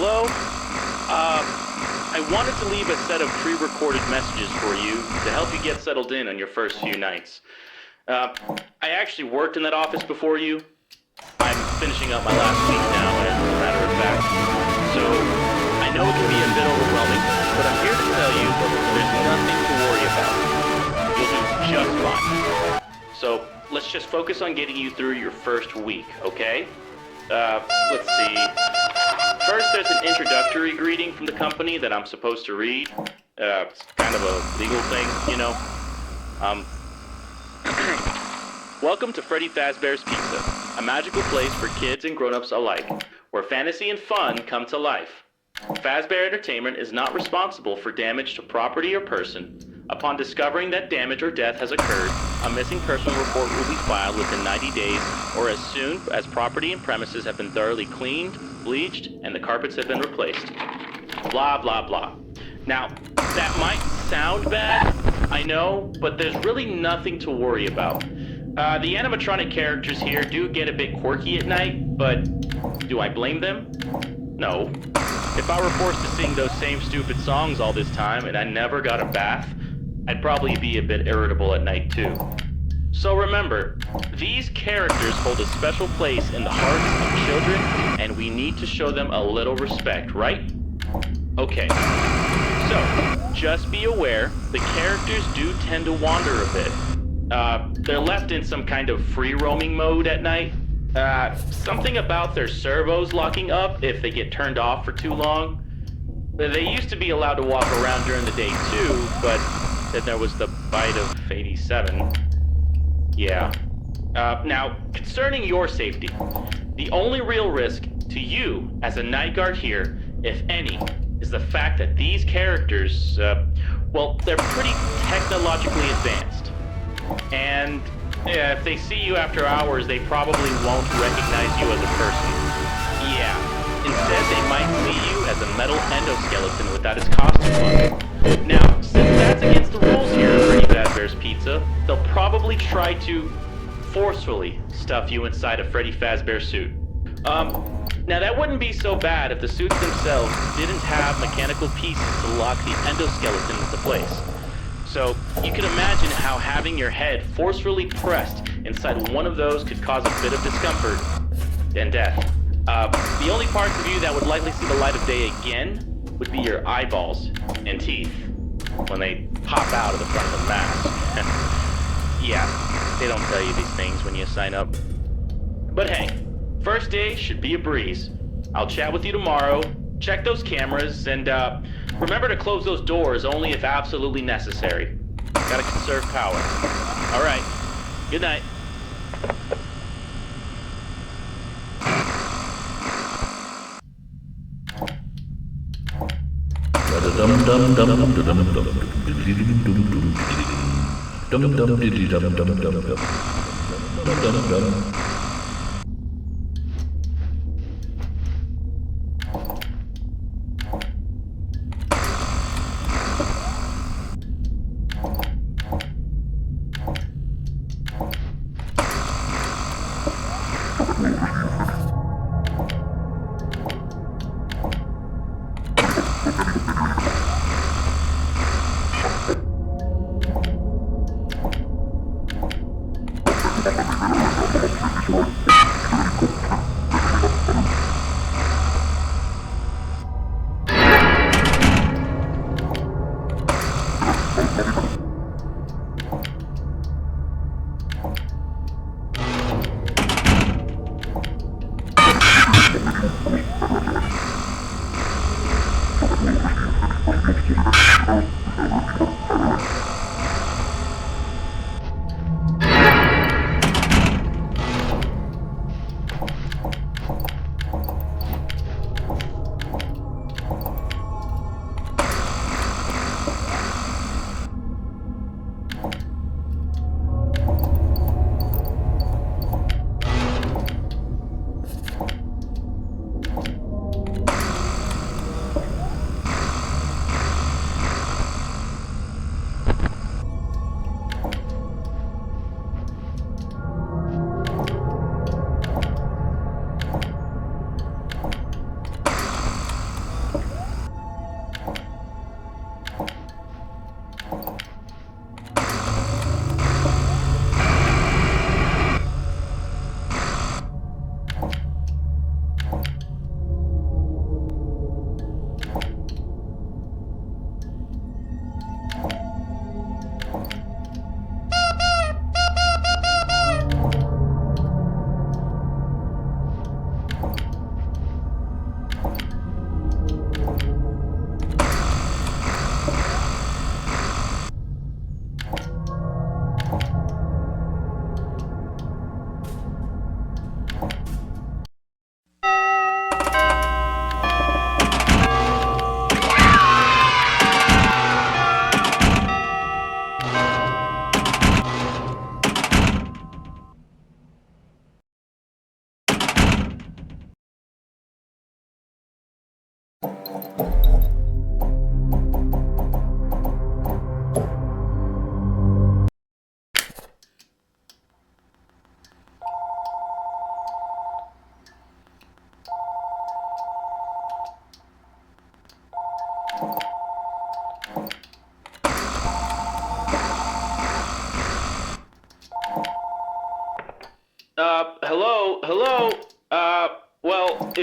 Hello? I wanted to leave a set of pre-recorded messages for you to help you get settled in on your first few nights. I actually worked in that office before you. I'm finishing up my last week now, as a matter of fact. So, I know it can be a bit overwhelming, but I'm here to tell you there's nothing to worry about. You'll do just fine. So, let's just focus on getting you through your first week, okay? Let's see. First, there's an introductory greeting from the company that I'm supposed to read. It's kind of a legal thing, you know. Welcome to Freddy Fazbear's Pizza, a magical place for kids and grown-ups alike, where fantasy and fun come to life. Fazbear Entertainment is not responsible for damage to property or person. Upon discovering that damage or death has occurred, a missing person report will be filed within 90 days or as soon as property and premises have been thoroughly cleaned, bleached, and the carpets have been replaced. Blah, blah, blah. Now, that might sound bad, I know, but there's really nothing to worry about. The animatronic characters here do get a bit quirky at night, but do I blame them? No. If I were forced to sing those same stupid songs all this time and I never got a bath, I'd probably be a bit irritable at night too. So remember, these characters hold a special place in the hearts of children, and we need to show them a little respect, right? Okay. So, just be aware, the characters do tend to wander a bit. They're left in some kind of free-roaming mode at night. Something about their servos locking up if they get turned off for too long. They used to be allowed to walk around during the day too, but then there was the bite of 87. Yeah. Now, concerning your safety, the only real risk to you as a night guard here, if any, is the fact that these characters, well, they're pretty technologically advanced. And if they see you after hours, they probably won't recognize you as a person. Yeah. Instead, they might see you as a metal endoskeleton without his costume on. Now, since that's against the rules here at Freddy Fazbear's Pizza, they'll probably try to forcefully stuff you inside a Freddy Fazbear suit. Now that wouldn't be so bad if the suits themselves didn't have mechanical pieces to lock the endoskeleton into place. So, you can imagine how having your head forcefully pressed inside one of those could cause a bit of discomfort and death. The only parts of you that would likely see the light of day again would be your eyeballs and teeth when they pop out of the front of the mask. Yeah, they don't tell you these things when you sign up. But hey, first day should be a breeze. I'll chat with you tomorrow, check those cameras, and remember to close those doors only if absolutely necessary. Gotta conserve power. Alright, good night.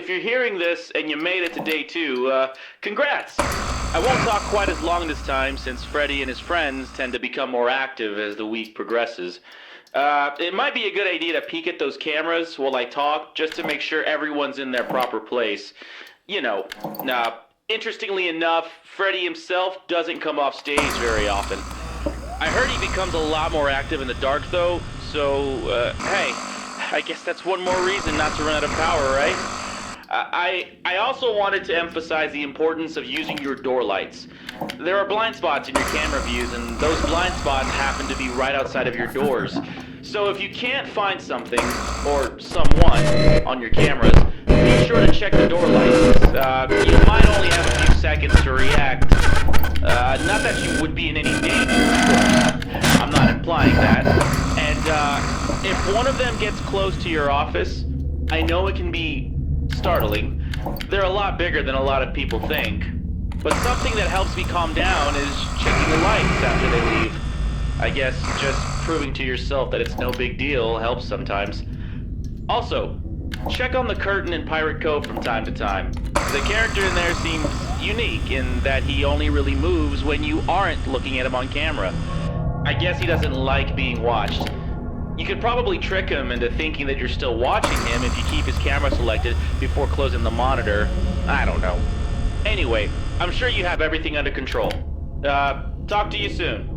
if you're hearing this and you made it to day 2, congrats! I won't talk quite as long this time since Freddy and his friends tend to become more active as the week progresses. It might be a good idea to peek at those cameras while I talk, just to make sure everyone's in their proper place. You know, interestingly enough, Freddy himself doesn't come off stage very often. I heard he becomes a lot more active in the dark though, so, hey, I guess that's one more reason not to run out of power, right? I also wanted to emphasize the importance of using your door lights. There are blind spots in your camera views, and those blind spots happen to be right outside of your doors. So if you can't find something, or someone, on your cameras, be sure to check the door lights. You might only have a few seconds to react. Not that you would be in any danger, of course. I'm not implying that. And if one of them gets close to your office, I know it can be startling. They're a lot bigger than a lot of people think. But something that helps me calm down is checking the lights after they leave. I guess just proving to yourself that it's no big deal helps sometimes. Also, check on the curtain in Pirate Cove from time to time. The character in there seems unique in that he only really moves when you aren't looking at him on camera. I guess he doesn't like being watched. You could probably trick him into thinking that you're still watching him if you keep his camera selected before closing the monitor. I don't know. Anyway, I'm sure you have everything under control. Talk to you soon.